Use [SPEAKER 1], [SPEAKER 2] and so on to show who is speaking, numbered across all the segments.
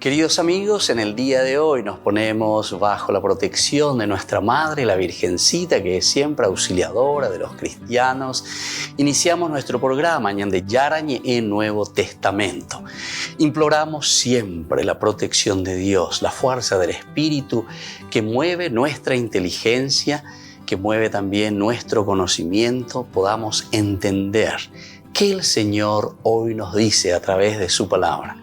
[SPEAKER 1] Queridos amigos, en el día de hoy nos ponemos bajo la protección de nuestra Madre, la Virgencita, que es siempre auxiliadora de los cristianos. Iniciamos nuestro programa Ñande Yarañe en Nuevo Testamento. Imploramos siempre la protección de Dios, la fuerza del Espíritu que mueve nuestra inteligencia, que mueve también nuestro conocimiento, podamos entender qué el Señor hoy nos dice a través de su palabra.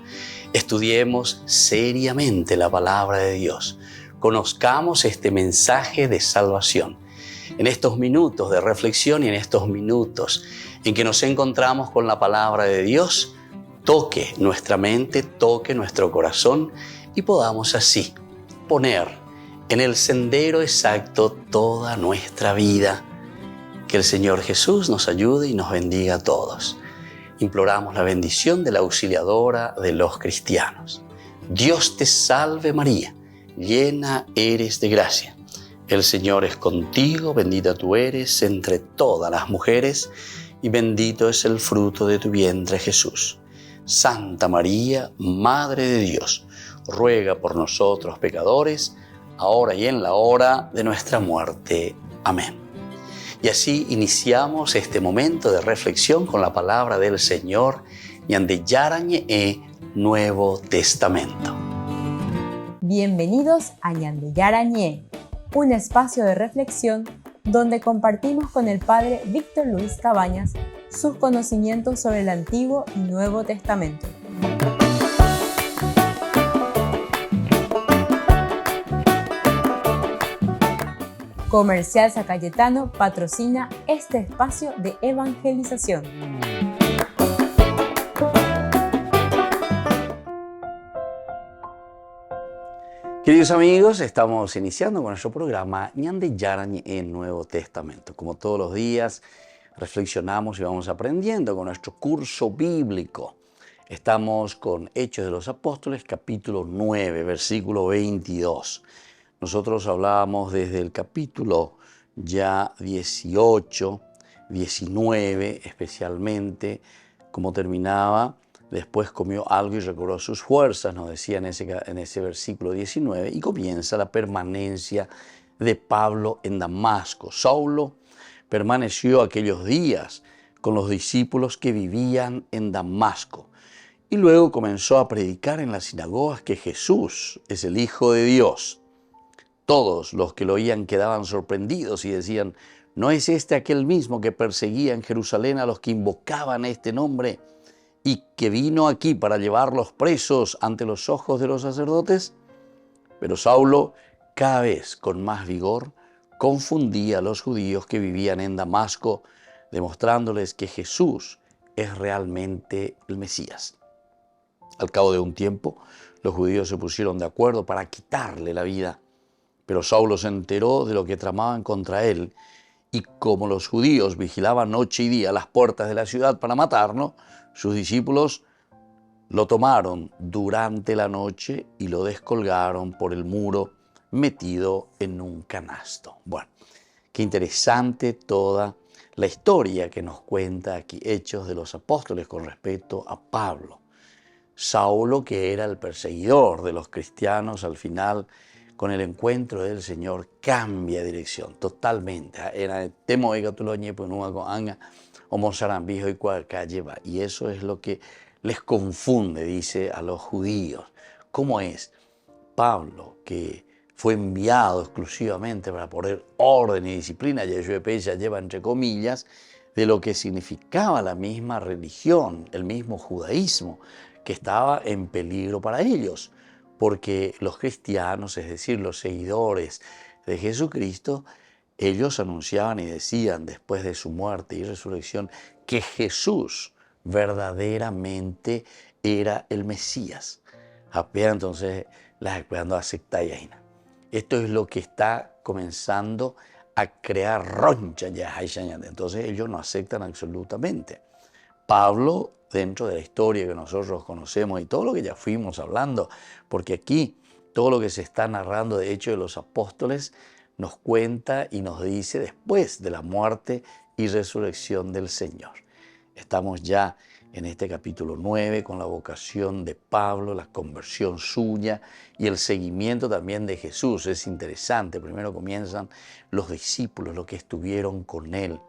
[SPEAKER 1] Estudiemos seriamente la palabra de Dios. Conozcamos este mensaje de salvación. En estos minutos de reflexión y en estos minutos en que nos encontramos con la palabra de Dios, toque nuestra mente, toque nuestro corazón y podamos así poner en el sendero exacto toda nuestra vida. Que el Señor Jesús nos ayude y nos bendiga a todos. Imploramos la bendición de la auxiliadora de los cristianos. Dios te salve María, llena eres de gracia. El Señor es contigo, bendita tú eres entre todas las mujeres y bendito es el fruto de tu vientre Jesús. Santa María, Madre de Dios, ruega por nosotros pecadores, ahora y en la hora de nuestra muerte. Amén. Y así iniciamos este momento de reflexión con la palabra del Señor, Ñande Yarañe Nuevo Testamento.
[SPEAKER 2] Bienvenidos a Ñande Yarañe, un espacio de reflexión donde compartimos con el Padre Víctor Luis Cabañas sus conocimientos sobre el Antiguo y Nuevo Testamento. Comercial San Cayetano patrocina este espacio de evangelización.
[SPEAKER 1] Queridos amigos, estamos iniciando con nuestro programa Ñande Yarañe en Nuevo Testamento. Como todos los días, reflexionamos y vamos aprendiendo con nuestro curso bíblico. Estamos con Hechos de los Apóstoles, capítulo 9, versículo 22. Nosotros hablábamos desde el capítulo ya 18, 19 especialmente, cómo terminaba. Después comió algo y recobró sus fuerzas, nos decía en ese versículo 19, y comienza la permanencia de Pablo en Damasco. Saulo permaneció aquellos días con los discípulos que vivían en Damasco y luego comenzó a predicar en las sinagogas que Jesús es el Hijo de Dios. Todos los que lo oían quedaban sorprendidos y decían, ¿no es este aquel mismo que perseguía en Jerusalén a los que invocaban este nombre y que vino aquí para llevarlos presos ante los ojos de los sacerdotes? Pero Saulo, cada vez con más vigor, confundía a los judíos que vivían en Damasco, demostrándoles que Jesús es realmente el Mesías. Al cabo de un tiempo, los judíos se pusieron de acuerdo para quitarle la vida. Pero Saulo se enteró de lo que tramaban contra él, y como los judíos vigilaban noche y día las puertas de la ciudad para matarlo, sus discípulos lo tomaron durante la noche y lo descolgaron por el muro metido en un canasto. Bueno, qué interesante toda la historia que nos cuenta aquí Hechos de los Apóstoles con respecto a Pablo. Saulo, que era el perseguidor de los cristianos, al final con el encuentro del Señor cambia dirección totalmente. Y eso es lo que les confunde, dice a los judíos. ¿Cómo es Pablo, que fue enviado exclusivamente para poner orden y disciplina, ya lleva entre comillas, de lo que significaba la misma religión, el mismo judaísmo, que estaba en peligro para ellos? Porque los cristianos, es decir, los seguidores de Jesucristo, ellos anunciaban y decían después de su muerte y resurrección que Jesús verdaderamente era el Mesías. Entonces, las sectarianas. Esto es lo que está comenzando a crear roncha ya. Entonces ellos no aceptan absolutamente. Pablo, dentro de la historia que nosotros conocemos y todo lo que ya fuimos hablando, porque aquí todo lo que se está narrando de Hechos de los Apóstoles nos cuenta y nos dice después de la muerte y resurrección del Señor. Estamos ya en este capítulo 9 con la vocación de Pablo, la conversión suya y el seguimiento también de Jesús. Es interesante, primero comienzan los discípulos, los que estuvieron con él,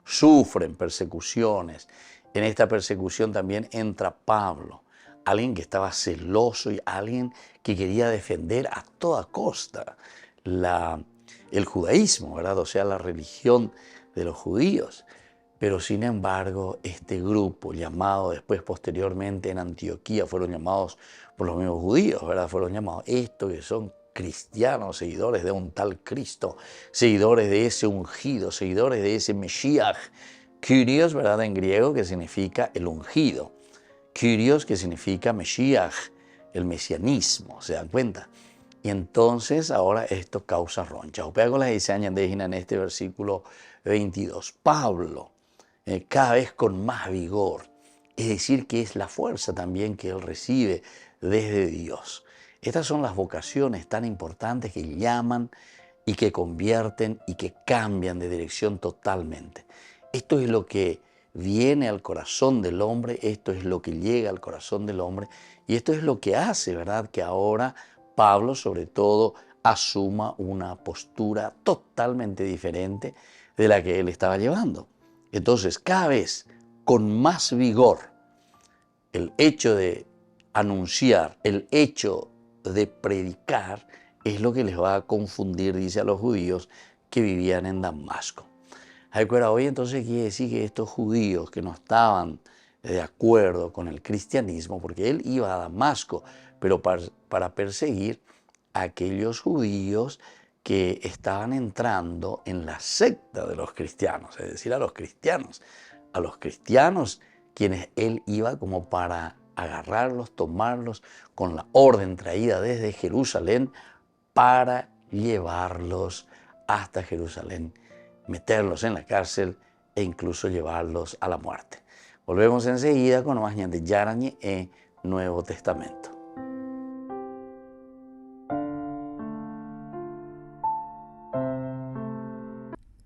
[SPEAKER 1] sufren persecuciones. En esta persecución también entra Pablo, alguien que estaba celoso y alguien que quería defender a toda costa el judaísmo, ¿verdad? O sea, la religión de los judíos. Pero sin embargo, este grupo llamado después, posteriormente en Antioquía, fueron llamados por los mismos judíos, ¿verdad? Fueron llamados estos que son cristianos, seguidores de un tal Cristo, seguidores de ese ungido, seguidores de ese Mesías. Kyrios, ¿verdad? En griego, que significa el ungido. Kyrios, que significa Mesías, el mesianismo, ¿se dan cuenta? Y entonces ahora esto causa roncha. Opea con las diseñas de en este versículo 22. Pablo, cada vez con más vigor, es decir, que es la fuerza también que él recibe desde Dios. Estas son las vocaciones tan importantes que llaman y que convierten y que cambian de dirección totalmente. Esto es lo que viene al corazón del hombre, esto es lo que llega al corazón del hombre y esto es lo que hace, ¿verdad?, que ahora Pablo, sobre todo, asuma una postura totalmente diferente de la que él estaba llevando. Entonces, cada vez con más vigor, el hecho de anunciar, el hecho de predicar, es lo que les va a confundir, dice a los judíos que vivían en Damasco. Hoy entonces quiere decir que estos judíos que no estaban de acuerdo con el cristianismo, porque él iba a Damasco, pero para perseguir a aquellos judíos que estaban entrando en la secta de los cristianos, es decir, a los cristianos quienes él iba como para agarrarlos, tomarlos con la orden traída desde Jerusalén para llevarlos hasta Jerusalén, meterlos en la cárcel e incluso llevarlos a la muerte. Volvemos enseguida con más de Yarañe en Nuevo Testamento.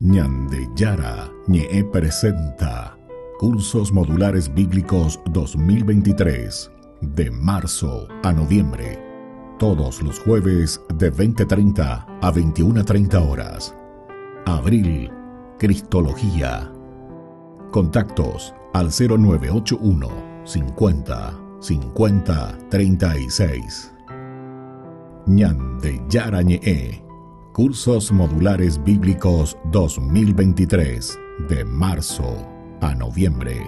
[SPEAKER 3] Ñande Yara Ñe presenta Cursos Modulares Bíblicos 2023 de marzo a noviembre. Todos los jueves de 20:30 a 21:30 horas. Abril, Cristología. Contactos al 0981 50 50 36. Ñande Yara Ñe. Cursos Modulares Bíblicos 2023 de marzo a noviembre.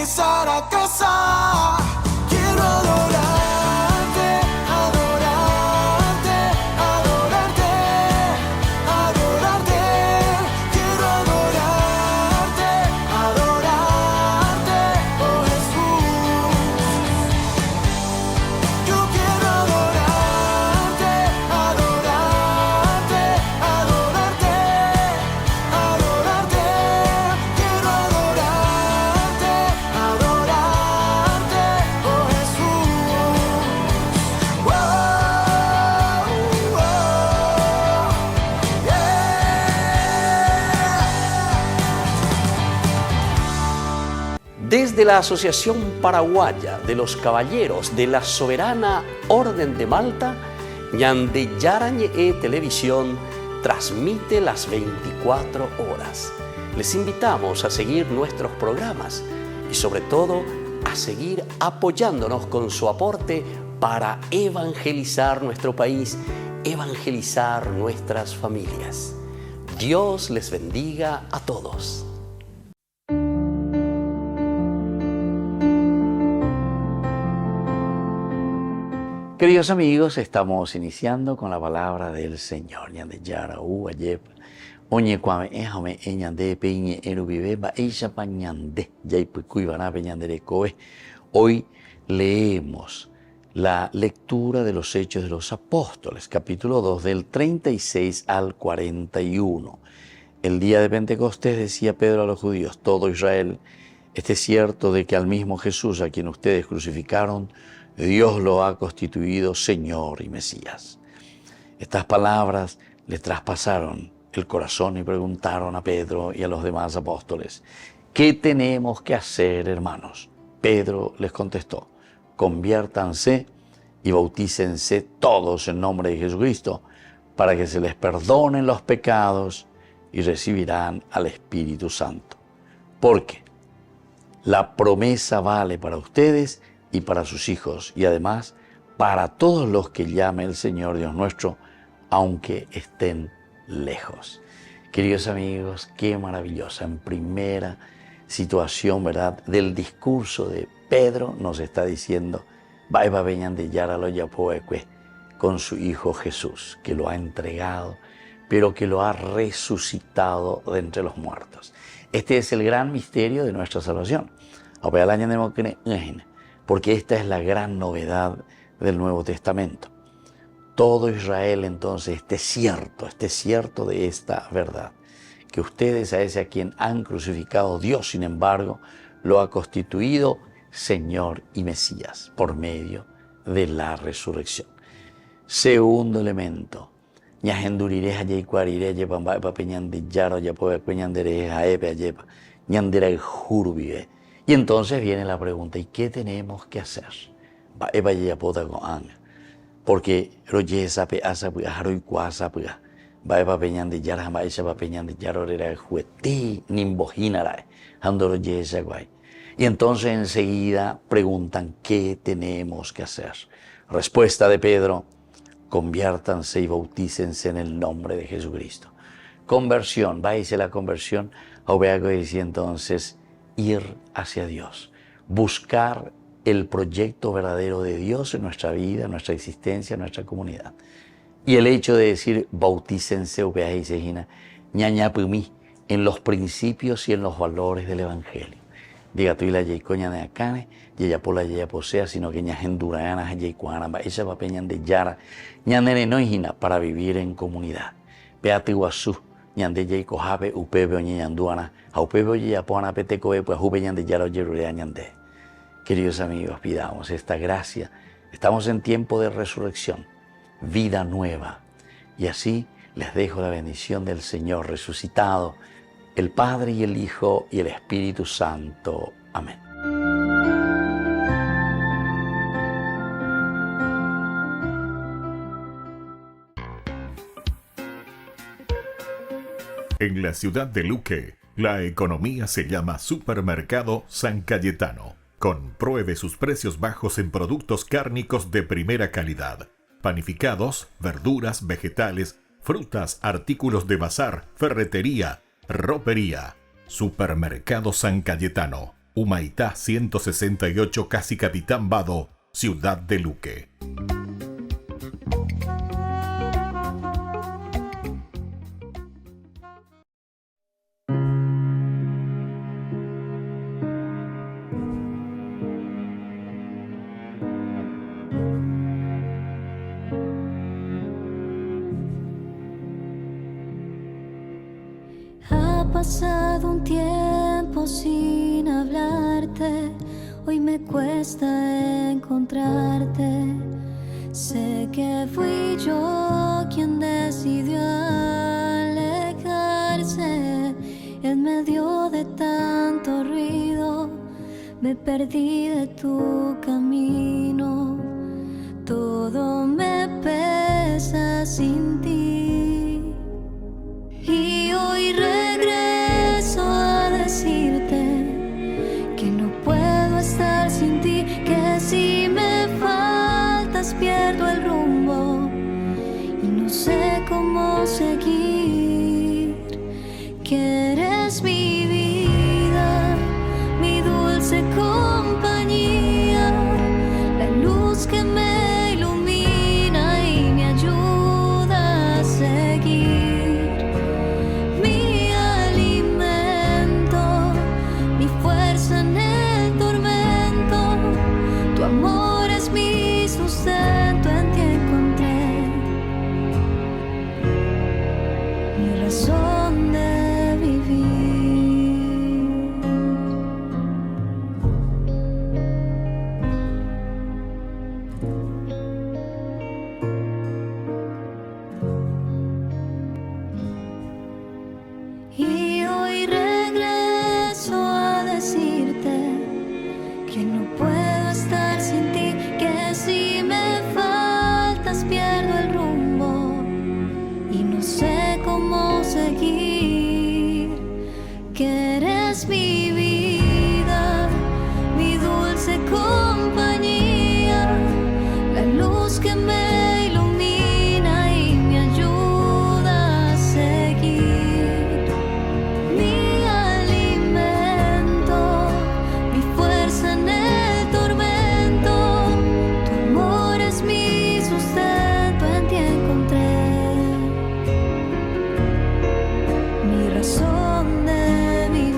[SPEAKER 4] regresar a casa. Quiero adorarte, adorarte, adorarte, adorarte. Quiero adorarte, adorarte, oh Jesús. Yo quiero adorarte, adorarte, adorarte, adorarte. Quiero adorarte, adorarte, oh Jesús. Wow, wow, yeah.
[SPEAKER 1] Desde la Asociación Paraguaya de los Caballeros de la Soberana Orden de Malta, Ñande Yara Ñe'e Televisión transmite las 24 horas. Les invitamos a seguir nuestros programas y sobre todo a seguir apoyándonos con su aporte para evangelizar nuestro país, evangelizar nuestras familias. Dios les bendiga a todos. Queridos amigos, estamos iniciando con la palabra del Señor. Ñande Yara Ayep. Oñe kwame éjame ñande peñe erubibe ba eisha pañande yaipukuibana peñandere koe. Hoy leemos la lectura de los Hechos de los Apóstoles, capítulo 2, del 36 al 41. El día de Pentecostés decía Pedro a los judíos: todo Israel, esté cierto de que al mismo Jesús, a quien ustedes crucificaron, Dios lo ha constituido Señor y Mesías. Estas palabras le traspasaron el corazón y preguntaron a Pedro y a los demás apóstoles: ¿qué tenemos que hacer, hermanos? Pedro les contestó: conviértanse y bautícense todos en nombre de Jesucristo para que se les perdonen los pecados y recibirán al Espíritu Santo. Porque la promesa vale para ustedes y para sus hijos, y además para todos los que llame el Señor Dios nuestro, aunque estén lejos. Queridos amigos, qué maravillosa. En primera situación, ¿verdad?, del discurso de Pedro nos está diciendo: Baiba veñan de Yara lo yapoeque, con su Hijo Jesús, que lo ha entregado, pero que lo ha resucitado de entre los muertos. Este es el gran misterio de nuestra salvación. Porque esta es la gran novedad del Nuevo Testamento. Todo Israel entonces esté cierto de esta verdad, que ustedes, a ese a quien han crucificado, Dios, sin embargo, lo ha constituido Señor y Mesías por medio de la resurrección. Segundo elemento: ñajenduriré ayeicuarire yepamba peñande yaro yapoe peñandere aepe ayepa ñandera el jurbive. Y entonces viene la pregunta: ¿y qué tenemos que hacer? Porque y entonces enseguida preguntan: ¿qué tenemos que hacer? Respuesta de Pedro: conviértanse y bautícense en el nombre de Jesucristo. Conversión, váyase la conversión. Y entonces ir hacia Dios, buscar el proyecto verdadero de Dios en nuestra vida, en nuestra existencia, en nuestra comunidad. Y el hecho de decir bautícense en los principios y en los valores del Evangelio. Diga tú y la yeicoña de acane, y ella por la yeya posea, sino que ñagendurana, yeicuana, ella va peñan de yara, ñanene noijina, para vivir en comunidad. Beate guasú, ñande yeicojabe, upebe oñeñanduana, aupebe oyeyapoana petecoe, pues upeñan de yara oyerurea ñande. Queridos amigos, pidamos esta gracia. Estamos en tiempo de resurrección, vida nueva. Y así les dejo la bendición del Señor resucitado, el Padre y el Hijo y el Espíritu Santo. Amén.
[SPEAKER 3] En la ciudad de Luque, la economía se llama Supermercado San Cayetano. Compruebe sus precios bajos en productos cárnicos de primera calidad. Panificados, verduras, vegetales, frutas, artículos de bazar, ferretería, ropería. Supermercado San Cayetano. Humaitá 168, casi Capitán Vado, Ciudad de Luque.
[SPEAKER 5] Ha pasado un tiempo sin hablarte, hoy me cuesta encontrarte. Sé que fui yo quien decidió alejarse. En medio de tanto ruido, me perdí de tu camino. Todo me pesa sin ti. Y hoy regreso a decirte que no puedo estar sin ti, que si me faltas pierdo el rumbo y no sé cómo seguir. Que eres mi vida, mi dulce compañía, la luz que me ilumina y me ayuda a seguir. Mi alimento, mi fuerza en el tormento, tu amor es mi sustento, en ti encontré mi razón de vivir. Y hoy regreso a decirte que no puedo estar sin ti, que si me faltas pierdo el rumbo y no sé cómo seguir. Que eres mi vida, mi dulce compañía, la luz que me ilumina y me ayuda a seguir. Mi alimento, mi fuerza en el tormento, tu amor es mi sustento, en ti encontré mi razón de vivir.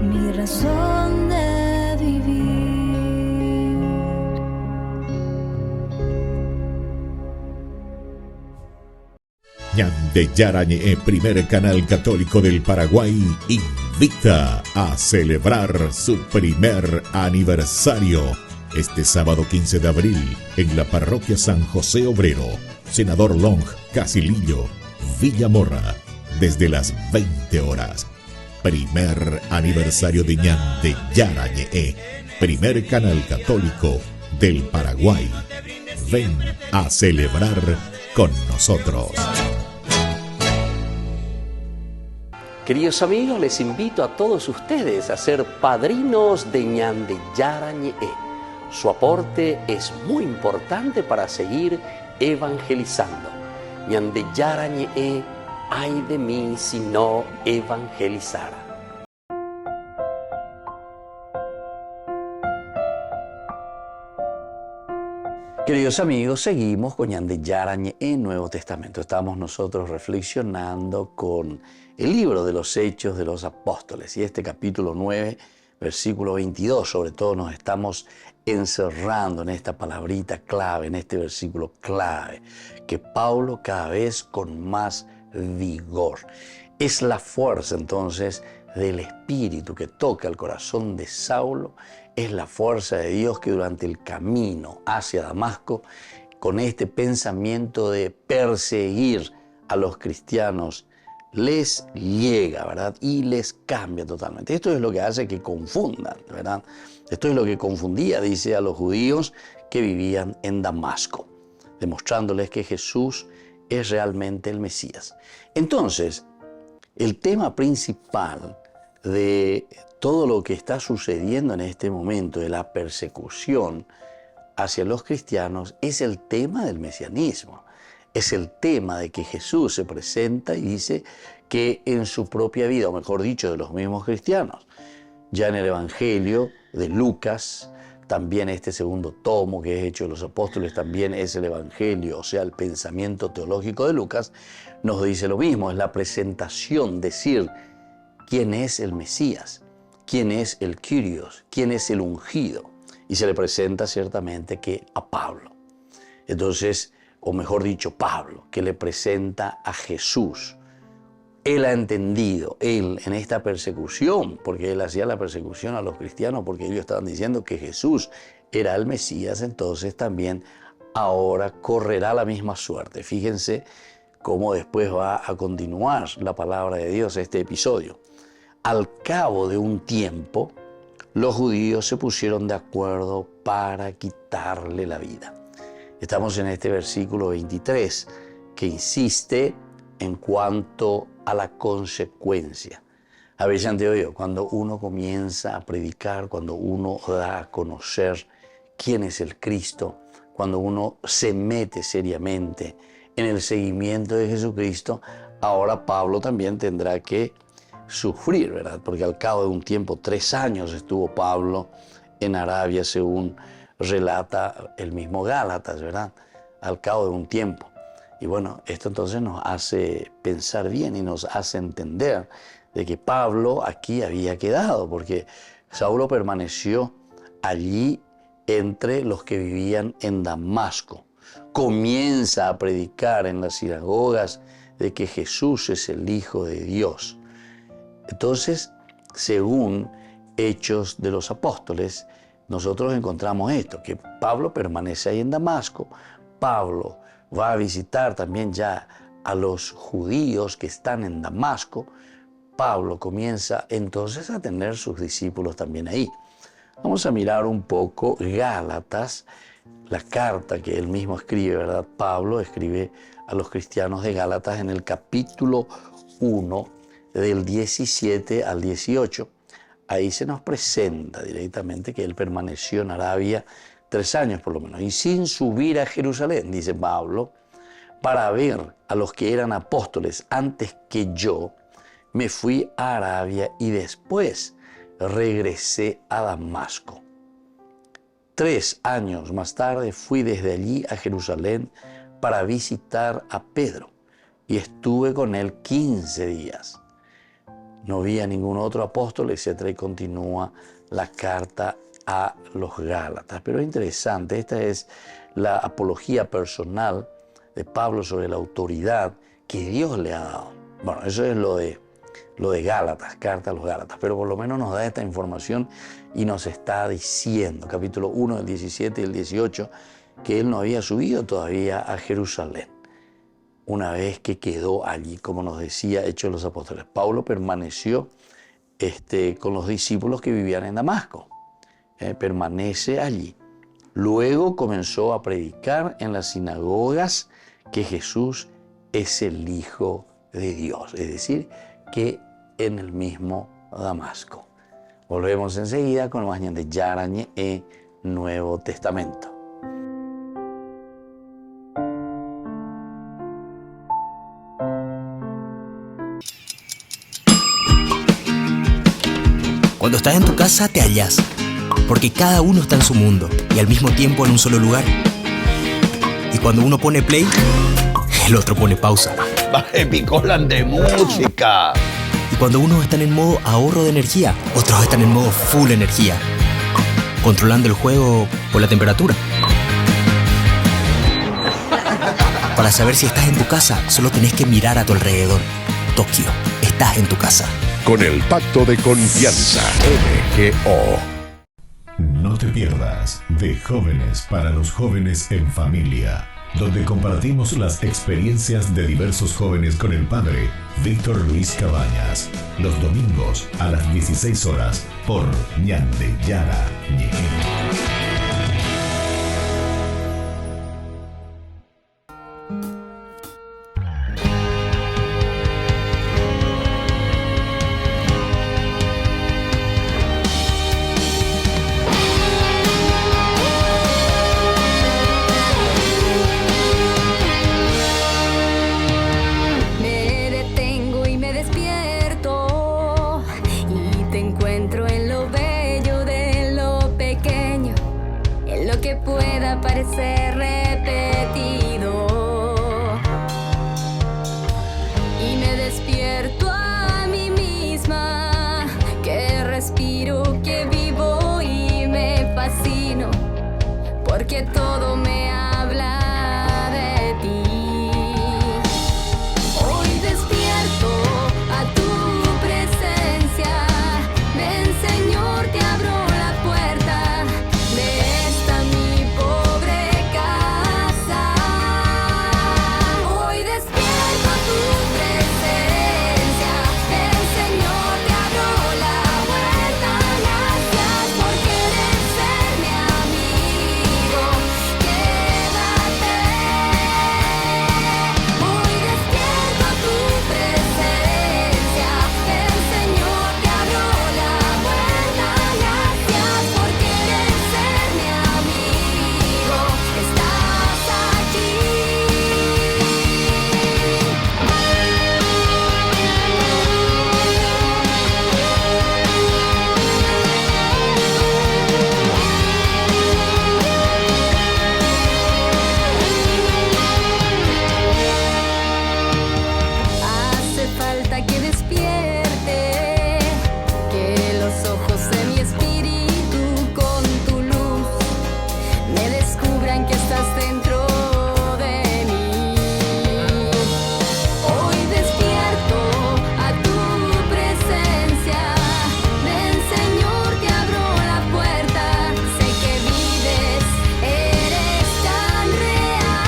[SPEAKER 5] Mi razón de vivir.
[SPEAKER 3] Ñande Yarañe, primer canal católico del Paraguay, invita a celebrar su primer aniversario este sábado 15 de abril en la parroquia San José Obrero, Senador Long, Casilillo, Villa Morra, desde las 20 horas. Primer aniversario de Ñande Yarañe, primer canal católico del Paraguay. Ven a celebrar con nosotros.
[SPEAKER 1] Queridos amigos, les invito a todos ustedes a ser padrinos de Ñande Yarañe. Su aporte es muy importante para seguir evangelizando. Ñande Yarañe, ay de mí si no evangelizara. Queridos amigos, seguimos con Ñande Yarañe en Nuevo Testamento. Estamos nosotros reflexionando con el libro de los Hechos de los Apóstoles y este capítulo 9, versículo 22. Sobre todo nos estamos encerrando en esta palabrita clave, en este versículo clave, que Pablo cada vez con más vigor. Es la fuerza entonces del Espíritu que toca el corazón de Saulo. Es la fuerza de Dios que durante el camino hacia Damasco, con este pensamiento de perseguir a los cristianos, les llega, ¿verdad? Y les cambia totalmente. Esto es lo que hace que confundan, ¿verdad? Esto es lo que confundía, dice, a los judíos que vivían en Damasco, demostrándoles que Jesús es realmente el Mesías. Entonces, el tema principal de todo lo que está sucediendo en este momento de la persecución hacia los cristianos es el tema del mesianismo. Es el tema de que Jesús se presenta y dice que en su propia vida, o mejor dicho, de los mismos cristianos, ya en el Evangelio de Lucas, también este segundo tomo que es Hechos de los Apóstoles, también es el Evangelio, o sea, el pensamiento teológico de Lucas, nos dice lo mismo, es la presentación, decir quién es el Mesías, quién es el Kyrios, quién es el ungido. Y se le presenta ciertamente que a Pablo. Entonces, o mejor dicho, Pablo, que le presenta a Jesús. Él ha entendido, él en esta persecución, porque él hacía la persecución a los cristianos, porque ellos estaban diciendo que Jesús era el Mesías, entonces también ahora correrá la misma suerte. Fíjense cómo después va a continuar la palabra de Dios este episodio. Al cabo de un tiempo, los judíos se pusieron de acuerdo para quitarle la vida. Estamos en este versículo 23 que insiste en cuanto a la consecuencia. A veces han oído, cuando uno comienza a predicar, cuando uno da a conocer quién es el Cristo, cuando uno se mete seriamente en el seguimiento de Jesucristo, ahora Pablo también tendrá que sufrir, ¿verdad? Porque al cabo de un tiempo, 3 años estuvo Pablo en Arabia, según relata el mismo Gálatas, ¿verdad? Al cabo de un tiempo. Y bueno, esto entonces nos hace pensar bien y nos hace entender de que Pablo aquí había quedado, porque Saulo permaneció allí entre los que vivían en Damasco. Comienza a predicar en las sinagogas de que Jesús es el Hijo de Dios. Entonces, según Hechos de los Apóstoles, nosotros encontramos esto, que Pablo permanece ahí en Damasco. Pablo va a visitar también ya a los judíos que están en Damasco. Pablo comienza entonces a tener sus discípulos también ahí. Vamos a mirar un poco Gálatas, la carta que él mismo escribe, ¿verdad? Pablo escribe a los cristianos de Gálatas en el capítulo 1, del 17 al 18. Ahí se nos presenta directamente que él permaneció en Arabia 3 años por lo menos, y sin subir a Jerusalén, dice Pablo, para ver a los que eran apóstoles antes que yo, me fui a Arabia y después regresé a Damasco. 3 años más tarde fui desde allí a Jerusalén para visitar a Pedro y estuve con él 15 días. No vi a ningún otro apóstol, etc. Y continúa la carta a los Gálatas. Pero es interesante, esta es la apología personal de Pablo sobre la autoridad que Dios le ha dado. Bueno, eso es lo de Gálatas, carta a los Gálatas, pero por lo menos nos da esta información y nos está diciendo, capítulo 1, del 17 y el 18, que él no había subido todavía a Jerusalén. Una vez que quedó allí, como nos decía Hechos de los Apóstoles, Pablo permaneció con los discípulos que vivían en Damasco. Permanece allí. Luego comenzó a predicar en las sinagogas que Jesús es el Hijo de Dios, es decir, que en el mismo Damasco. Volvemos enseguida con más de Yarañe en Nuevo Testamento.
[SPEAKER 6] Cuando estás en tu casa te hallas, porque cada uno está en su mundo y al mismo tiempo en un solo lugar. Y cuando uno pone play, el otro pone pausa.
[SPEAKER 7] Baje picolan de música.
[SPEAKER 6] Y cuando unos están en modo ahorro de energía, otros están en modo full energía, controlando el juego por la temperatura. Para saber si estás en tu casa, solo tenés que mirar a tu alrededor. Tokio, estás en tu casa.
[SPEAKER 3] Con el Pacto de Confianza, MGO. No te pierdas de Jóvenes para los Jóvenes en Familia, donde compartimos las experiencias de diversos jóvenes con el padre Víctor Luis Cabañas, los domingos a las 16 horas por Ñande Yara Ñe.
[SPEAKER 5] nada parece repetido. Y me despierto a mí misma, que respiro, que vivo y me fascino, porque todo me habla de ti. Hoy despierto a tu presencia, ven Señor, te abro la puerta de esta mi pobre casa. Hoy despierto a tu presencia, ven Señor, te abro la puerta. Gracias por querer ser mi amigo, quédate. Hoy despierto a tu presencia, ven Señor, te abro la puerta. Gracias por querer ser mi amigo, estás aquí. Hace falta que despierte, que los ojos de mi espíritu con tu luz me descubran que estás dentro de mí. Hoy despierto a tu presencia, ven Señor, te abro la puerta. Sé que vives, eres tan real.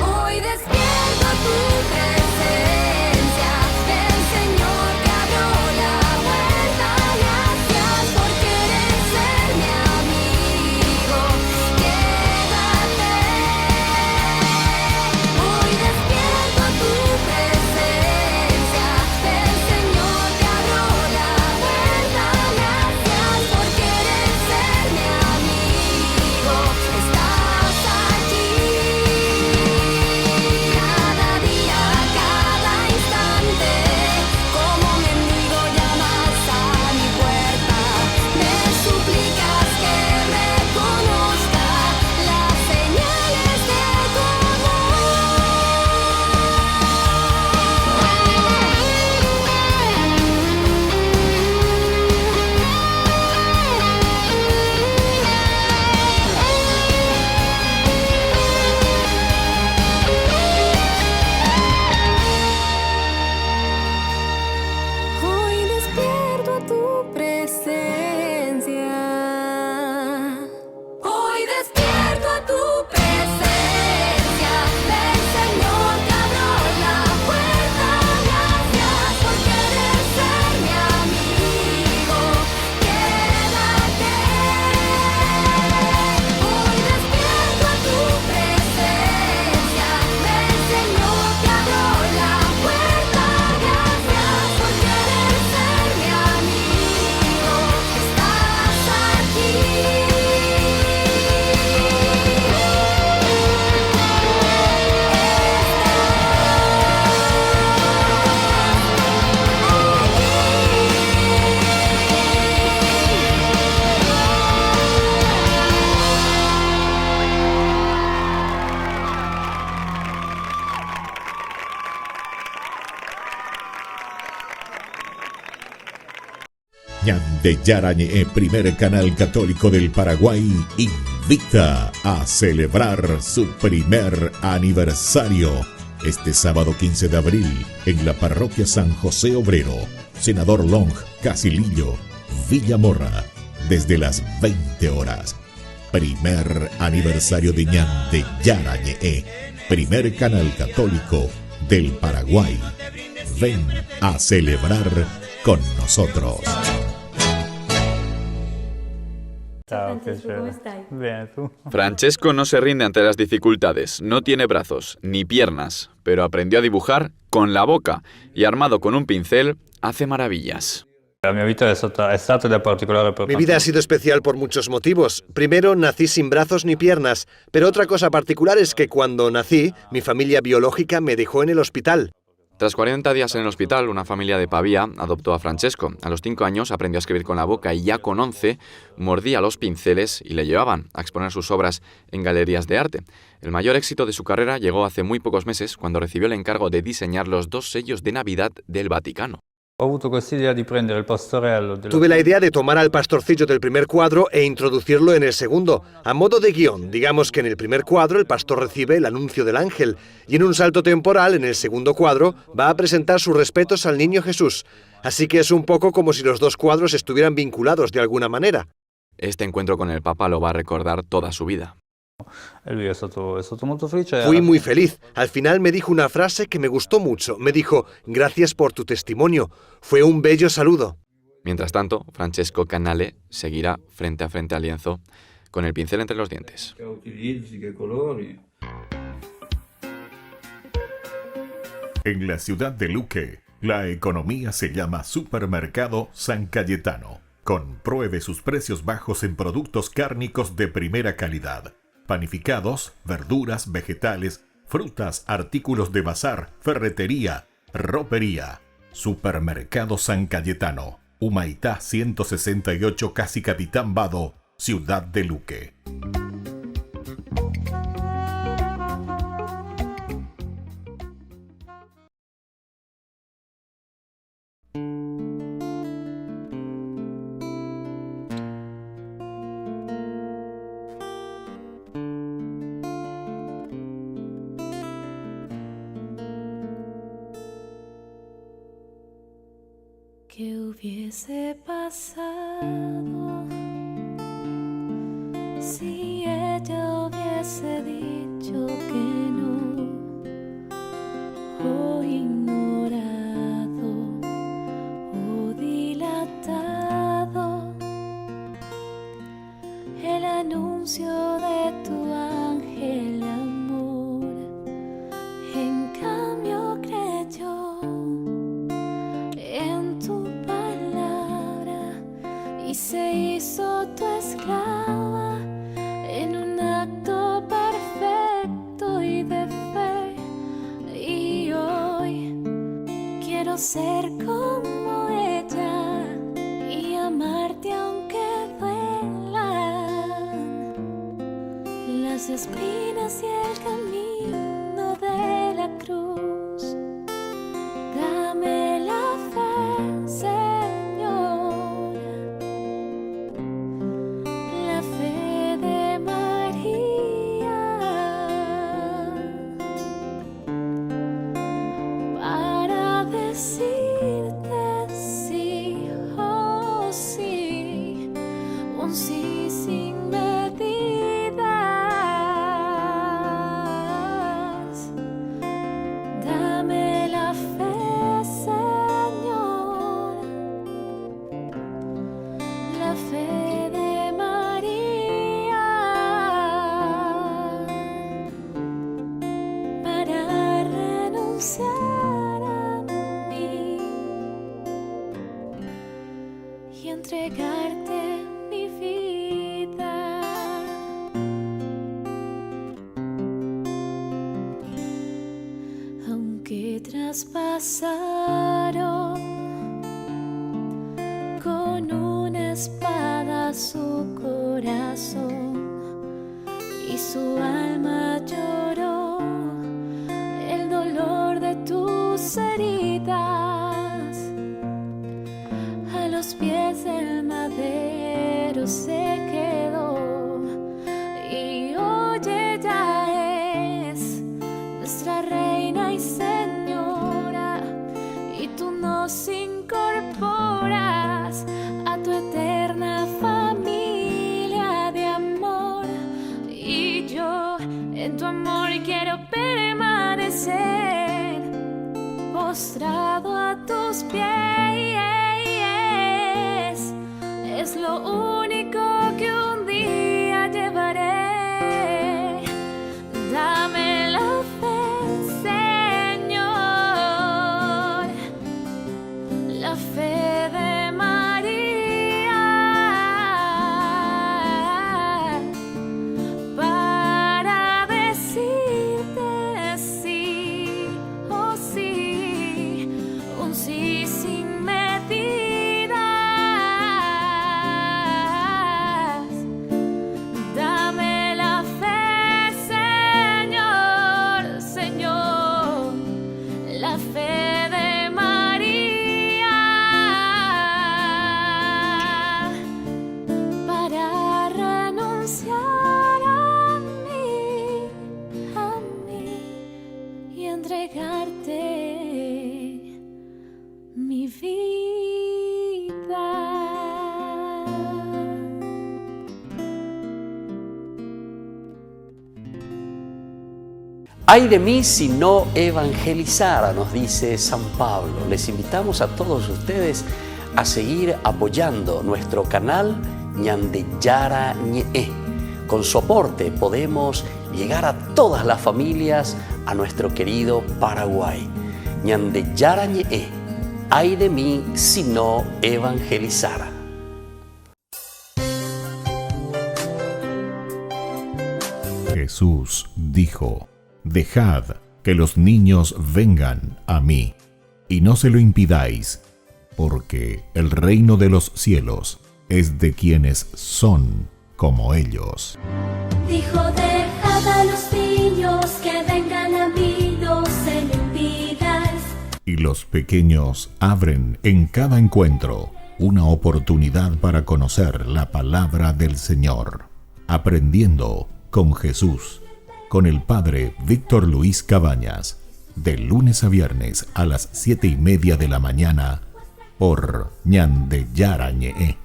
[SPEAKER 5] Hoy despierto a tu presencia, ven Señor, te abro la puerta. Gracias por querer ser mi amigo, quédate. Hoy despierto a tu presencia, ven Señor, te abro la puerta. Gracias por querer ser mi amigo, estás aquí. Cada día, cada instante, como mendigo llamas a mi puerta. Me suplicas que reconozca las señales de tu Hoy despierto a tu presencia. Hoy despierto a tu presencia. Ven Señor, te abro la puerta. Gracias por querer ser mi amigo, quédate. Hoy despierto a tu presencia. Ven Señor, te abro la puerta. Gracias por querer ser mi amigo, estás aquí.
[SPEAKER 3] Ñande Yarañe, primer canal católico del Paraguay, invita a celebrar su primer aniversario este sábado 15 de abril en la parroquia San José Obrero, Senador Long, Casilillo, Villa Morra, desde las 20 horas. Primer aniversario de Ñande Yarañe, primer canal católico del Paraguay. Ven a celebrar con nosotros.
[SPEAKER 8] Francesco, ¿cómo estás? Bien, ¿tú?
[SPEAKER 9] Francesco no se rinde ante las dificultades, no tiene brazos ni piernas, pero aprendió a dibujar con la boca y armado con un pincel hace maravillas.
[SPEAKER 8] La mia vita è stata di particolare per
[SPEAKER 10] Mi vida ha sido especial por muchos motivos. Primero, nací sin brazos ni piernas, pero otra cosa particular es que cuando nací, mi familia biológica me dejó en el hospital.
[SPEAKER 9] Tras 40 días en el hospital, una familia de Pavía adoptó a Francesco. A los 5 años aprendió a escribir con la boca y ya con 11 mordía los pinceles y le llevaban a exponer sus obras en galerías de arte. El mayor éxito de su carrera llegó hace muy pocos meses cuando recibió el encargo de diseñar los 2 sellos de Navidad del Vaticano.
[SPEAKER 10] Tuve la idea de tomar al pastorcillo del primer cuadro e introducirlo en el segundo, a modo de guión. Digamos que en el primer cuadro el pastor recibe el anuncio del ángel y en un salto temporal, en el segundo cuadro, va a presentar sus respetos al niño Jesús. Así que es un poco como si los 2 cuadros estuvieran vinculados de alguna manera.
[SPEAKER 9] Este encuentro con el Papa lo va a recordar toda su vida.
[SPEAKER 10] Fui muy feliz. Al final me dijo una frase que me gustó mucho. Me dijo, gracias por tu testimonio. Fue un bello saludo.
[SPEAKER 9] Mientras tanto, Francesco Canale seguirá frente a frente al lienzo con el pincel entre los dientes.
[SPEAKER 3] En la ciudad de Luque, la economía se llama Supermercado San Cayetano. Compruebe sus precios bajos en productos cárnicos de primera calidad. Panificados, verduras, vegetales, frutas, artículos de bazar, ferretería, ropería. Supermercado San Cayetano, Humaitá 168, casi Capitán Vado, Ciudad de Luque.
[SPEAKER 5] ¿Qué hubiese pasado si ella hubiese dicho que no, o ignorado, o dilatado el anuncio de tu ángel de amor? En cambio creyó en tu palabra y se hizo tu esclava en un acto perfecto y de fe. Y hoy quiero ser como ella y amarte aunque duelan las espinas y el camino de la cruz. Dame la fe, Señor, la fe de María, para decirte sí, oh sí, un sí sin medidas. Dame la fe, Señor, la fe de María, para renunciar a mí y entregarte mi vida. Aunque traspasaron con una espada su corazón y su alma lloró el dolor de tus heridas, a los pies del madero se quedó. Y hoy ella es nuestra reina y señora, y tú nos incorporas a tu eterna familia de amor. Y yo en tu amor quiero permanecer postrado a tus pies. Es lo único que un día llevaré. Dame la fe, Señor, la fe de María, para decirte sí, oh sí,
[SPEAKER 1] Ay de mí si no evangelizara, nos dice San Pablo. Les invitamos a todos ustedes a seguir apoyando nuestro canal Ñande Yara Ñe'e. Con su aporte podemos llegar a todas las familias a nuestro querido Paraguay. Ñande Yara Ñe'e. Ay de mí si no evangelizara.
[SPEAKER 3] Jesús dijo: Dejad que los niños vengan a mí, y no se lo impidáis, porque el reino de los cielos es de quienes son como ellos.
[SPEAKER 5] Dijo, dejad a los niños que vengan a mí, no se lo impidáis.
[SPEAKER 3] Y los pequeños abren en cada encuentro una oportunidad para conocer la palabra del Señor, aprendiendo con Jesús, con el Padre Víctor Luis Cabañas, de lunes a viernes a las 7:30 de la mañana, por Ñande Yara Ñe'e,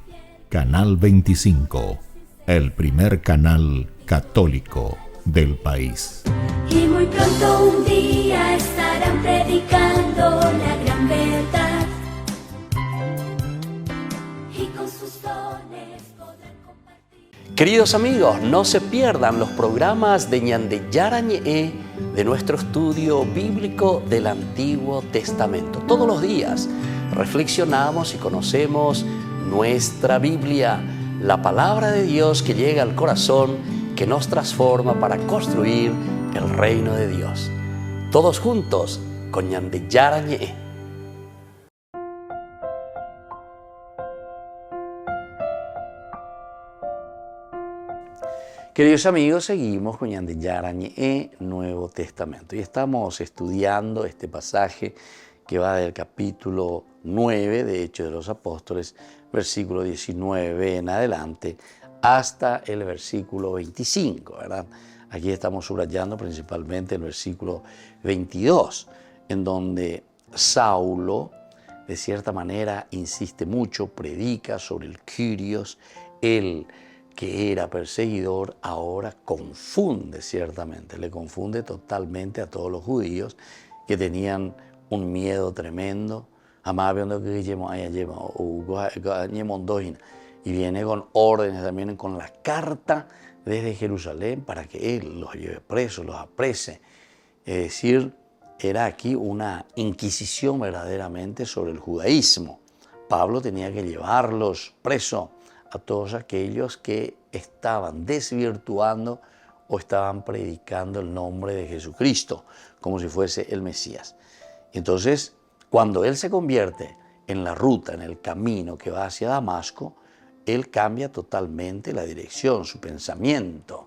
[SPEAKER 3] Canal 25, el primer canal católico del país.
[SPEAKER 5] Y muy pronto un día estarán predicando la gran verdad. Y con sus dones podrán compartir.
[SPEAKER 1] Queridos amigos, no se pierdan los programas de Ñande Yara Ñe'e de nuestro estudio bíblico del Antiguo Testamento. Todos los días reflexionamos y conocemos nuestra Biblia, la palabra de Dios que llega al corazón, que nos transforma para construir el reino de Dios. Todos juntos con Ñande Yara Ñe'e. Queridos amigos, seguimos con Ñande Yara Ñe'e, Nuevo Testamento. Y estamos estudiando este pasaje que va del capítulo 9 de Hechos de los Apóstoles, versículo 19 en adelante, hasta el versículo 25, ¿verdad? Aquí estamos subrayando principalmente el versículo 22, en donde Saulo, de cierta manera, insiste mucho, predica sobre el Kyrios. Él, que era perseguidor, ahora confunde ciertamente, le confunde totalmente a todos los judíos que tenían un miedo tremendo. Y viene con órdenes también, con la carta desde Jerusalén para que él los lleve presos, los aprese. Es decir, era aquí una inquisición verdaderamente sobre el judaísmo. Pablo tenía que llevarlos presos a todos aquellos que estaban desvirtuando o estaban predicando el nombre de Jesucristo como si fuese el Mesías. Entonces, cuando él se convierte en la ruta, en el camino que va hacia Damasco, él cambia totalmente la dirección, su pensamiento.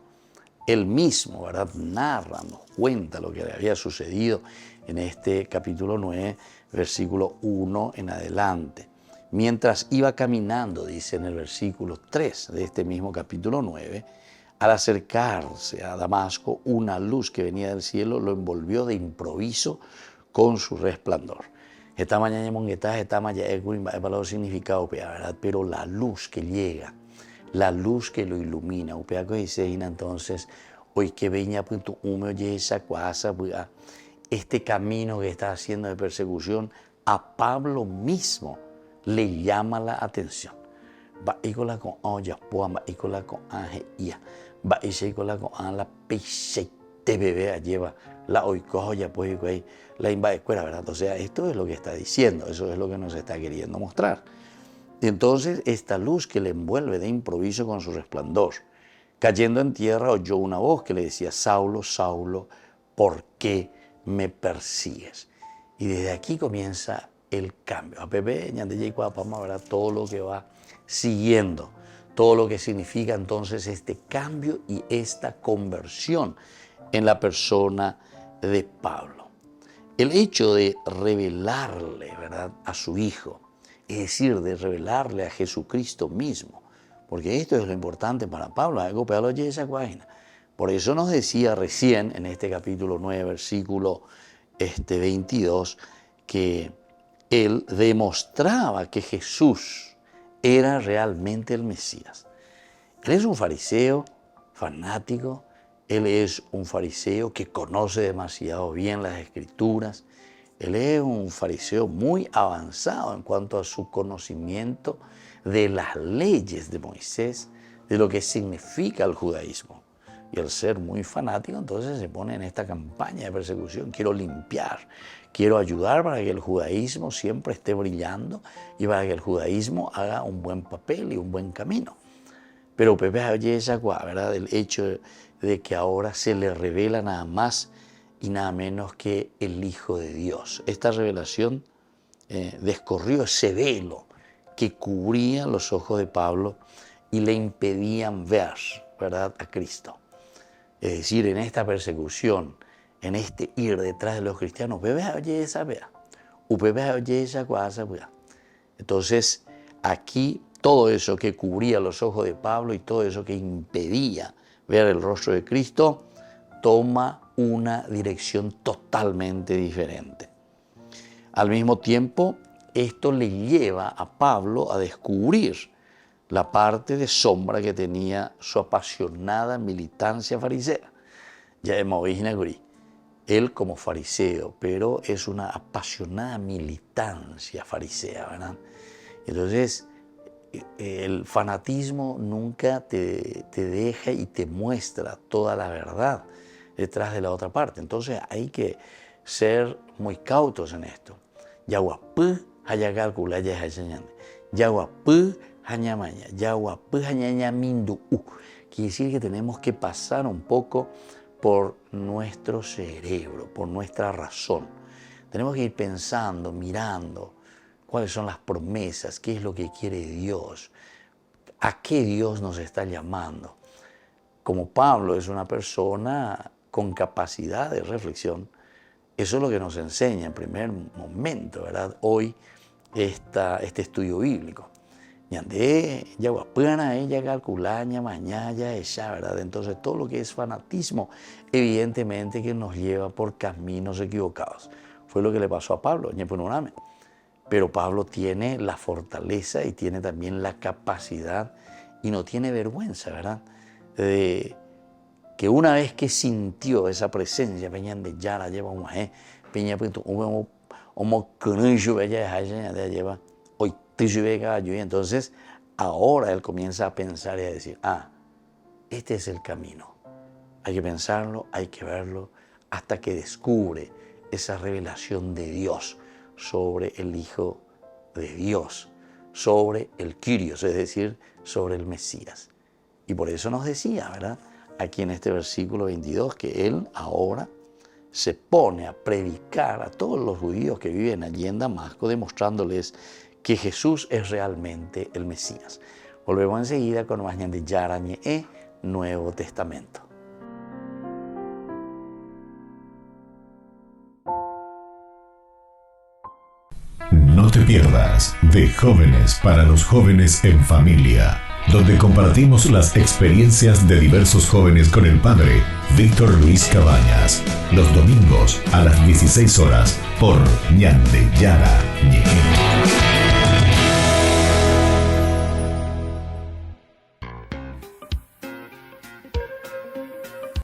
[SPEAKER 1] Él mismo, ¿verdad?, narra, nos cuenta lo que le había sucedido en este capítulo 9, versículo 1 en adelante. Mientras iba caminando, dice en el versículo 3 de este mismo capítulo 9, al acercarse a Damasco, una luz que venía del cielo lo envolvió de improviso con su resplandor. Esta mañana palabra significado, ¿verdad? Pero la luz que llega, la luz que lo ilumina, entonces, hoy que venía este camino que está haciendo de persecución, a Pablo mismo le llama la atención. Lleva la oikoya, pues, la imbaescuela, ¿verdad? O sea, esto es lo que está diciendo, eso es lo que nos está queriendo mostrar. Y entonces, esta luz que le envuelve de improviso con su resplandor, cayendo en tierra, oyó una voz que le decía: Saulo, Saulo, ¿por qué me persigues? Y desde aquí comienza el cambio. A Pepe, ¿verdad? Todo lo que va siguiendo, todo lo que significa entonces este cambio y esta conversión en la persona de Pablo. El hecho de revelarle, ¿verdad?, a su Hijo, es decir, de revelarle a Jesucristo mismo, porque esto es lo importante para Pablo. Por eso nos decía recién en este capítulo 9, versículo 22, que él demostraba que Jesús era realmente el Mesías. Él es un fariseo fanático. Él es un fariseo que conoce demasiado bien las Escrituras. Él es un fariseo muy avanzado en cuanto a su conocimiento de las leyes de Moisés, de lo que significa el judaísmo. Y al ser muy fanático, entonces se pone en esta campaña de persecución. Quiero limpiar, quiero ayudar para que el judaísmo siempre esté brillando y para que el judaísmo haga un buen papel y un buen camino. Pero Pepe oye esa cosa, ¿verdad? El hecho de que ahora se le revela nada más y nada menos que el Hijo de Dios. Esta revelación descorrió ese velo que cubría los ojos de Pablo y le impedían ver, ¿verdad?, a Cristo. Es decir, en esta persecución, en este ir detrás de los cristianos, entonces, aquí todo eso que cubría los ojos de Pablo y todo eso que impedía ver el rostro de Cristo, toma una dirección totalmente diferente. Al mismo tiempo, esto le lleva a Pablo a descubrir la parte de sombra que tenía su apasionada militancia farisea. Ya hemos visto él como fariseo, pero es una apasionada militancia farisea, ¿verdad? Entonces, el fanatismo nunca te deja y te muestra toda la verdad detrás de la otra parte. Entonces, hay que ser muy cautos en esto. Yaguapú, hayacalcula, ya es Yaguapú, hañamaña, yaguapú, hañañamindu. Quiere decir que tenemos que pasar un poco por nuestro cerebro, por nuestra razón. Tenemos que ir pensando, mirando cuáles son las promesas, qué es lo que quiere Dios, a qué Dios nos está llamando. Como Pablo es una persona con capacidad de reflexión, eso es lo que nos enseña en primer momento, ¿verdad? Hoy este estudio bíblico. ¿Verdad? Entonces todo lo que es fanatismo, evidentemente que nos lleva por caminos equivocados. Fue lo que le pasó a Pablo. Pero Pablo tiene la fortaleza y tiene también la capacidad y no tiene vergüenza, ¿verdad? De que una vez que sintió esa presencia, entonces ahora él comienza a pensar y a decir, este es el camino. Hay que pensarlo, hay que verlo, hasta que descubre esa revelación de Dios sobre el Hijo de Dios, sobre el Kyrios, es decir, sobre el Mesías. Y por eso nos decía, ¿verdad?, aquí en este versículo 22, que él ahora se pone a predicar a todos los judíos que viven allí en Damasco, demostrándoles que Jesús es realmente el Mesías. Volvemos enseguida con más de Yarañe, Nuevo Testamento.
[SPEAKER 3] No te pierdas de Jóvenes para los Jóvenes en Familia, donde compartimos las experiencias de diversos jóvenes con el padre Víctor Luis Cabañas, los domingos a las 16 horas por Ñande Yara Ñe.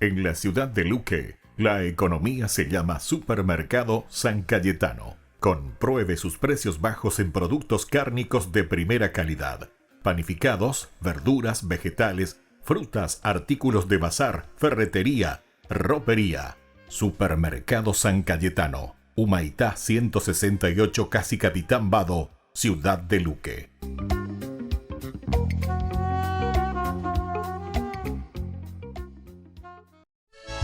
[SPEAKER 3] En la ciudad de Luque, la economía se llama Supermercado San Cayetano. Compruebe sus precios bajos en productos cárnicos de primera calidad. Panificados, verduras, vegetales, frutas, artículos de bazar, ferretería, ropería. Supermercado San Cayetano, Humaitá 168, Casi Capitán Vado, Ciudad de Luque.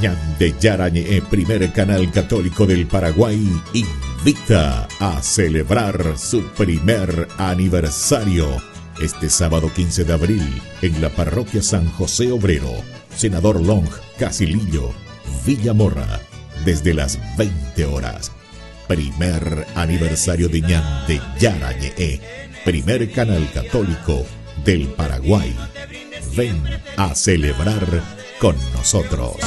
[SPEAKER 3] Ñande Yarañe, primer canal católico del Paraguay, invita a celebrar su primer aniversario este sábado 15 de abril en la parroquia San José Obrero, Senador Long, Casilillo, Villa Morra, desde las 20 horas. Primer aniversario de Ñande Yarañe, primer canal católico del Paraguay. Ven a celebrar con nosotros.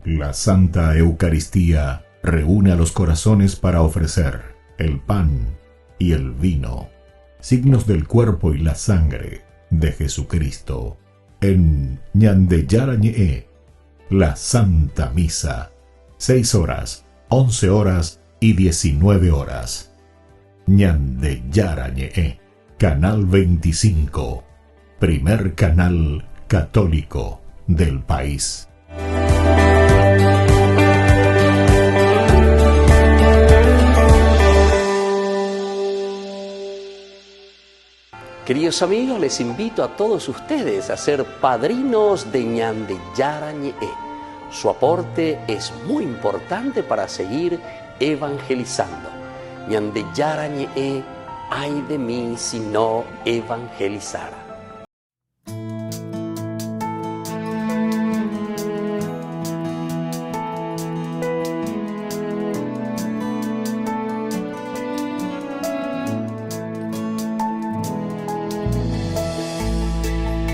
[SPEAKER 3] La Santa Eucaristía reúne a los corazones para ofrecer el pan y el vino, signos del cuerpo y la sangre de Jesucristo. en Ñandeyarañe'e, la Santa Misa, 6 horas, 11 horas y 19 horas. Ñandeyarañe'e, Canal 25, primer canal católico del país.
[SPEAKER 1] Queridos amigos, les invito a todos ustedes a ser padrinos de Ñandeyarañe'e. Su aporte es muy importante para seguir evangelizando. Ñandeyarañe'e, ay de mí si no evangelizara.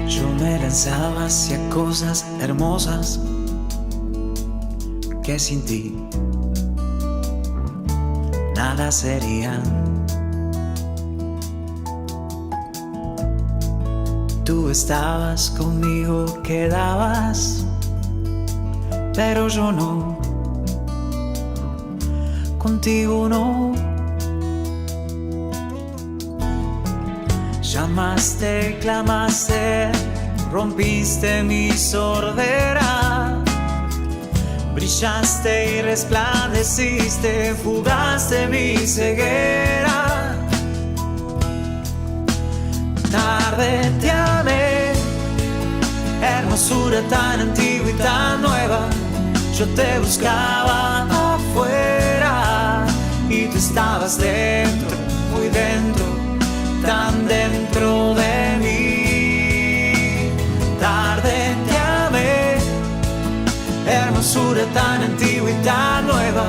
[SPEAKER 11] Yo me lanzaba hacia cosas hermosas que sin ti nada serían. Tú estabas conmigo, quedabas, pero yo no, contigo no. Llamaste, clamaste, rompiste mi sordera, brillaste y resplandeciste, fugaste mi ceguera. Tarde te amé, hermosura tan antigua y tan nueva. Yo te buscaba afuera y tú estabas dentro, muy dentro, tan dentro de mí. Tarde te amé, hermosura tan antigua y tan nueva.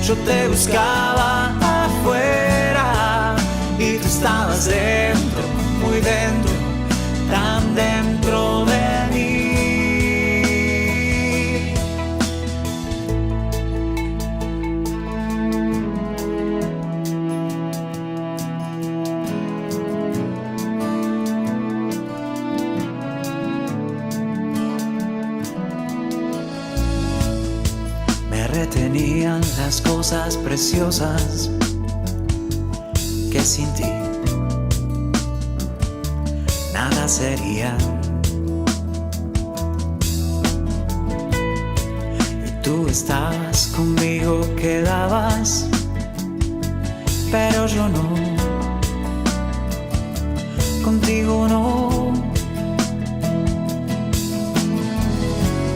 [SPEAKER 11] Yo te buscaba afuera y tú estabas dentro, muy dentro, tan dentro de mí. Me retenían las cosas preciosas que sin ti nada sería. Y tú estabas conmigo, quedabas, pero yo no, contigo no.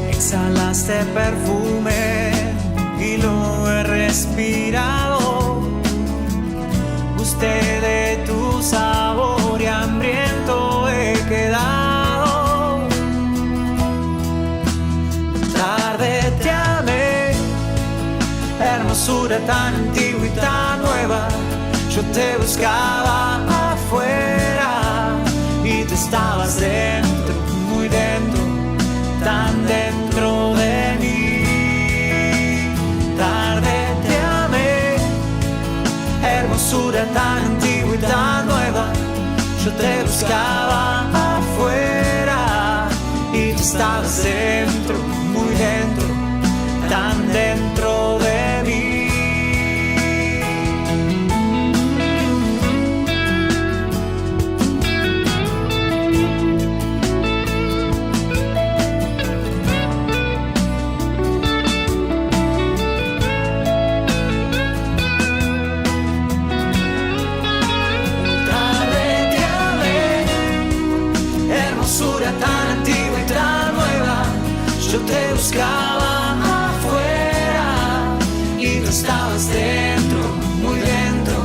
[SPEAKER 11] Exhalaste perfume y lo he respirado. Gusté de tu sabor y hambriento he quedado. Tarde te amé, hermosura tan antigua y tan nueva. Yo te buscaba afuera y tú estabas dentro, muy dentro, tan dentro de mí. Tarde te amé, hermosura tan antigua y tan nueva. Yo te buscaba afuera y tú estabas dentro, muy dentro, tan dentro de mí. Tan antigua y tan nueva, yo te buscaba afuera y tú estabas dentro, muy dentro,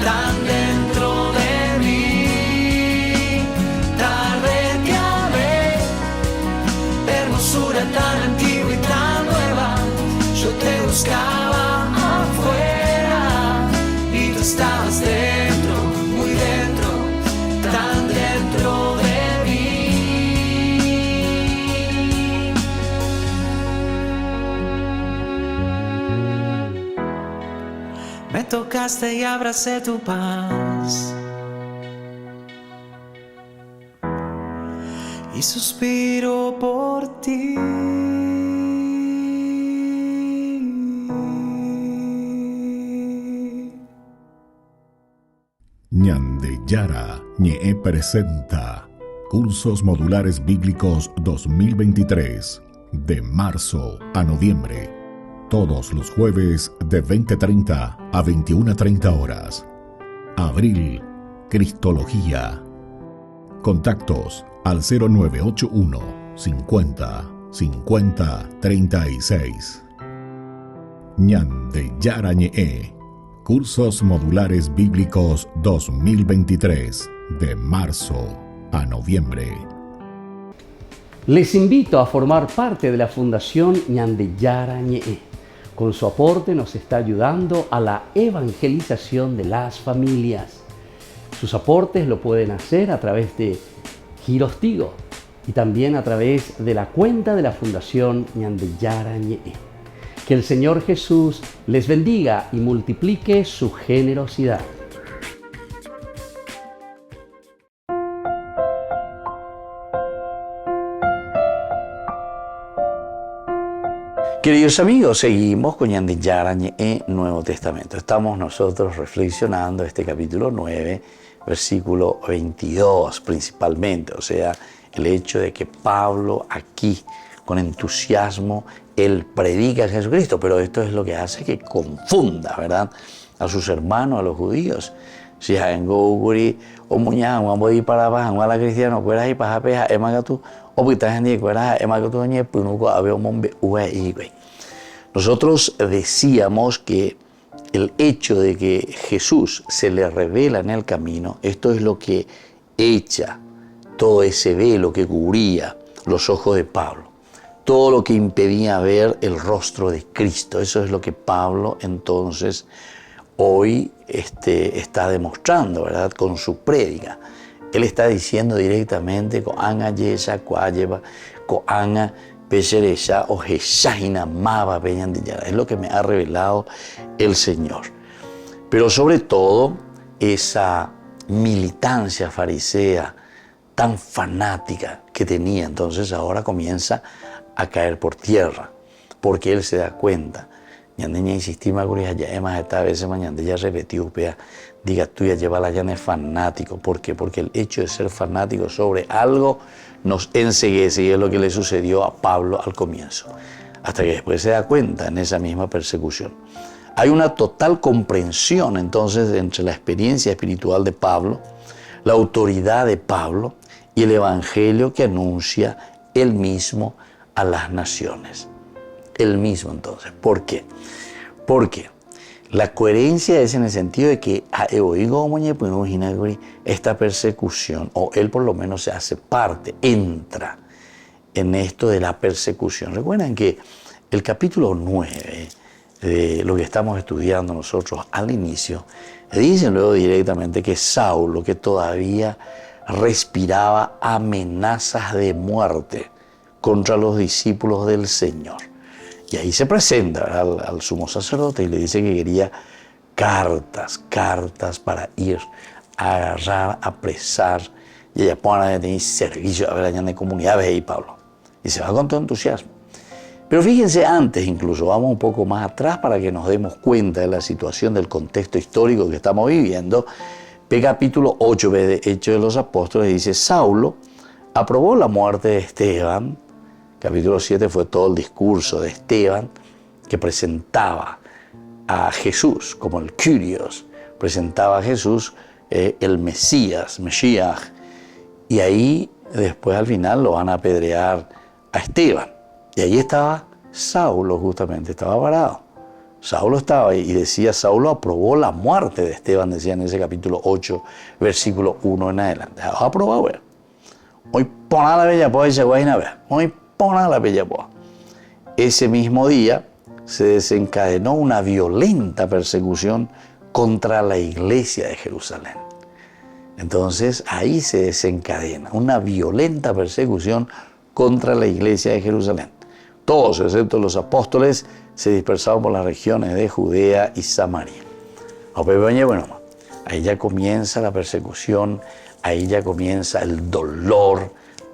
[SPEAKER 11] tan dentro de mí. Tarde te amé, hermosura tan antigua y tan nueva, yo te buscaba afuera y tú estabas dentro, muy dentro, tan dentro de mí. Me tocaste y abracé tu paz y suspiro por ti.
[SPEAKER 3] Ñande Yara Ñe presenta Cursos Modulares Bíblicos 2023, de marzo a noviembre, todos los jueves de 20:30 a 21:30 horas. Abril, Cristología. Contactos al 0981 50 50 36. Ñande Yara Ñe, Cursos Modulares Bíblicos 2023, de marzo a noviembre.
[SPEAKER 12] Les invito a formar parte de la Fundación Ñande Yara Ñe. Con su aporte nos está ayudando a la evangelización de las familias. Sus aportes lo pueden hacer a través de Giros Tigo y también a través de la cuenta de la Fundación Ñande Yara Ñe. Que el Señor Jesús les bendiga y multiplique su generosidad.
[SPEAKER 1] Queridos amigos, seguimos con Ñande Yara Ñe, Nuevo Testamento. Estamos nosotros reflexionando este capítulo 9, versículo 22 principalmente. O sea, el hecho de que Pablo aquí, con entusiasmo, él predica a Jesucristo, pero esto es lo que hace que confunda, ¿verdad?, a sus hermanos, a los judíos. Si en Goguri o Muñán, o voy para abajo, a la cristiana, cueras y paja peja, emagatu, o pitas en cueras, emagatu, ñe, punuco, abeo mombe, ue. Nosotros decíamos que el hecho de que Jesús se le revela en el camino, esto es lo que echa todo ese velo que cubría los ojos de Pablo. Todo lo que impedía ver el rostro de Cristo. Eso es lo que Pablo entonces hoy está demostrando, ¿verdad?, con su prédica. Él está diciendo directamente koanga yesa koayeva koanga pecheresha o jeshaina mava peñandillara. Es lo que me ha revelado el Señor. Pero sobre todo esa militancia farisea tan fanática que tenía, entonces ahora comienza a caer por tierra, porque él se da cuenta. Ñandeña insistima con ella, ya esta vez mañana ya repetió, diga tú ya lleva la llana fanático. ¿Por qué? Porque el hecho de ser fanático sobre algo nos enceguece, y es lo que le sucedió a Pablo al comienzo, hasta que después se da cuenta en esa misma persecución. Hay una total comprensión entonces entre la experiencia espiritual de Pablo, la autoridad de Pablo y el evangelio que anuncia él mismo a las naciones. Él mismo entonces. ¿Por qué? Porque la coherencia es en el sentido de que esta persecución, o él por lo menos se hace parte, entra en esto de la persecución. Recuerden que el capítulo 9 de lo que estamos estudiando nosotros al inicio, dicen luego directamente que Saulo, que todavía respiraba amenazas de muerte contra los discípulos del Señor. Y ahí se presenta al sumo sacerdote y le dice que quería cartas para ir a agarrar, a apresar, y ella pone a tener servicio a ver allá en comunidades y Pablo. Y se va con todo entusiasmo. Pero fíjense antes, incluso vamos un poco más atrás para que nos demos cuenta de la situación, del contexto histórico que estamos viviendo. Capítulo 8 de Hechos de los Apóstoles dice: Saulo aprobó la muerte de Esteban. Capítulo 7 fue todo el discurso de Esteban, que presentaba a Jesús como el Kyrios, presentaba a Jesús el Mesías, y ahí después al final lo van a apedrear a Esteban. Y ahí estaba Saulo, justamente, estaba parado. Saulo estaba ahí y decía, Saulo aprobó la muerte de Esteban, decía en ese capítulo 8, versículo 1 en adelante. Aprobado, ver. Hoy poná la bella poa y se guayna ver. Hoy poná la bella poa. Ese mismo día se desencadenó una violenta persecución contra la iglesia de Jerusalén. Entonces ahí se desencadena una violenta persecución contra la iglesia de Jerusalén. Todos, excepto los apóstoles, se dispersaron por las regiones de Judea y Samaria. Bueno, ahí ya comienza la persecución, ahí ya comienza el dolor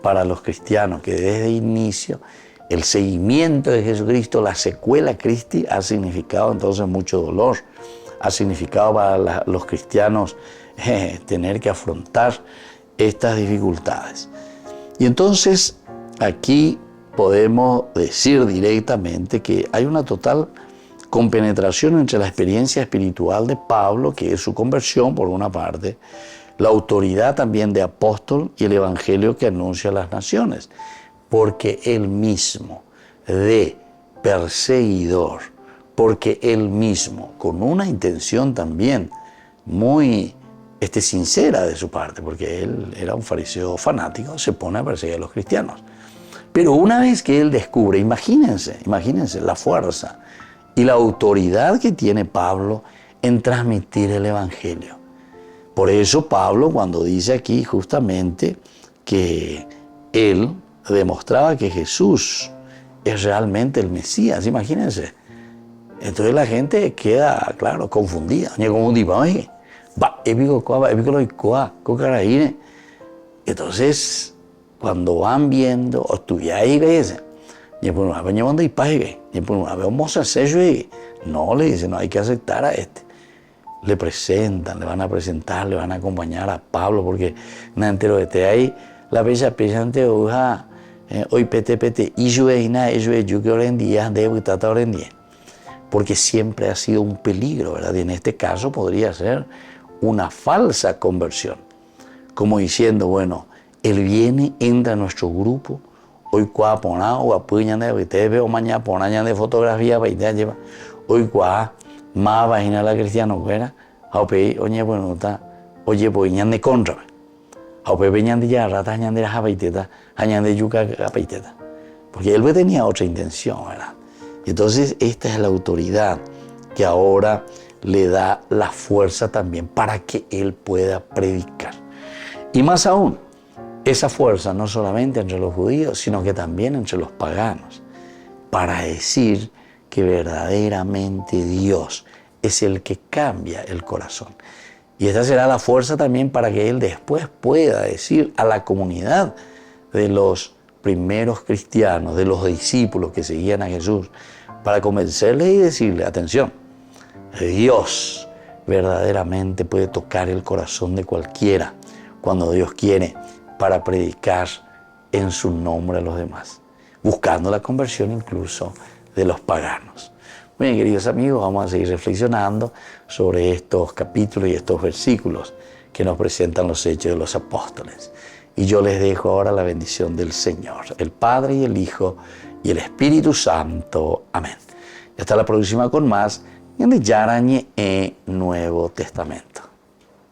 [SPEAKER 1] para los cristianos que desde el inicio el seguimiento de Jesucristo, la secuela Christi, ha significado entonces mucho dolor, ha significado para los cristianos tener que afrontar estas dificultades. Y entonces aquí podemos decir directamente que hay una total compenetración entre la experiencia espiritual de Pablo, que es su conversión por una parte, la autoridad también de apóstol y el evangelio que anuncia a las naciones, porque él mismo de perseguidor, porque él mismo con una intención también muy sincera de su parte, porque él era un fariseo fanático, se pone a perseguir a los cristianos. Pero una vez que él descubre, imagínense la fuerza y la autoridad que tiene Pablo en transmitir el evangelio. Por eso Pablo, cuando dice aquí justamente que él demostraba que Jesús es realmente el Mesías, imagínense. Entonces la gente queda, claro, confundida. Entonces, cuando van viendo, no, le dicen, no hay que aceptar a este. Le presentan, le van a presentar, le van a acompañar a Pablo, porque no entero de ahí, la bella pesante hoy pete, y yo que ahora en día, porque siempre ha sido un peligro, ¿verdad? Y en este caso podría ser una falsa conversión, como diciendo, bueno, él viene, entra a nuestro grupo, hoy cuá pona o apuñan de TV o mañana ponañan de fotografía para ir a llevar, hoy cuá más vagina la cristiana fuera, oye, bueno, está, oye, pues ñan de contra, oye, ñan de ya rata, ñan de la japaiteta, ñan de yuca japaiteta, porque él tenía otra intención, ¿verdad? Y entonces esta es la autoridad que ahora le da la fuerza también para que él pueda predicar. Y más aún, esa fuerza no solamente entre los judíos, sino que también entre los paganos, para decir que verdaderamente Dios es el que cambia el corazón. Y esta será la fuerza también para que él después pueda decir a la comunidad de los primeros cristianos, de los discípulos que seguían a Jesús, para convencerles y decirle, atención, Dios verdaderamente puede tocar el corazón de cualquiera cuando Dios quiere, para predicar en su nombre a los demás, buscando la conversión incluso de los paganos. Muy bien, queridos amigos, vamos a seguir reflexionando sobre estos capítulos y estos versículos que nos presentan los hechos de los apóstoles. Y yo les dejo ahora la bendición del Señor, el Padre y el Hijo y el Espíritu Santo. Amén. Y hasta la próxima con más Ñande Yarañe Nuevo Testamento.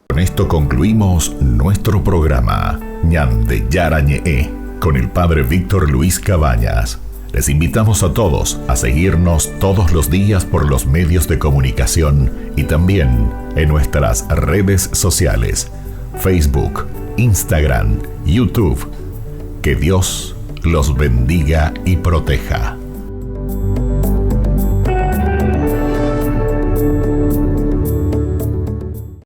[SPEAKER 3] Con esto concluimos nuestro programa Ñande Yarañe con el Padre Víctor Luis Cabañas. Les invitamos a todos a seguirnos todos los días por los medios de comunicación y también en nuestras redes sociales, Facebook, Instagram, YouTube. Que Dios los bendiga y proteja.